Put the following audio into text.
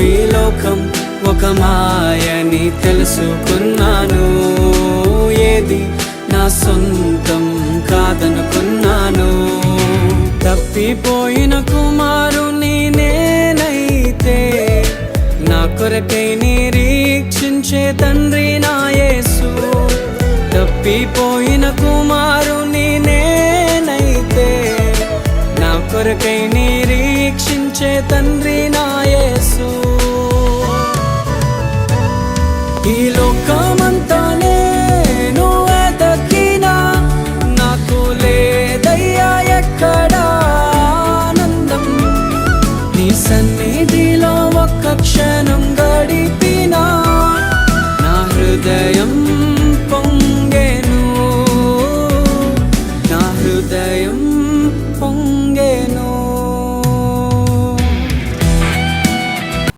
ఈ లోకం ఒక మాయని తెలుసుకున్నాను. ఏది నా సొంతం కాదనుకున్నాను. తప్పిపోయిన కుమారుని నేనైతే నా కొరకై నిరీక్షించే తండ్రి నా యేసు. తప్పిపోయిన కుమారుని నేనైతే నా కొరకై నిరీక్షించే తండ్రి నా యేసు. ఈ లోకమంతా నేను వెతకినా నాకు లేదయ్యా ఎక్కడా ఆనందం. నీ సన్నిధిలో ఒక్క క్షణం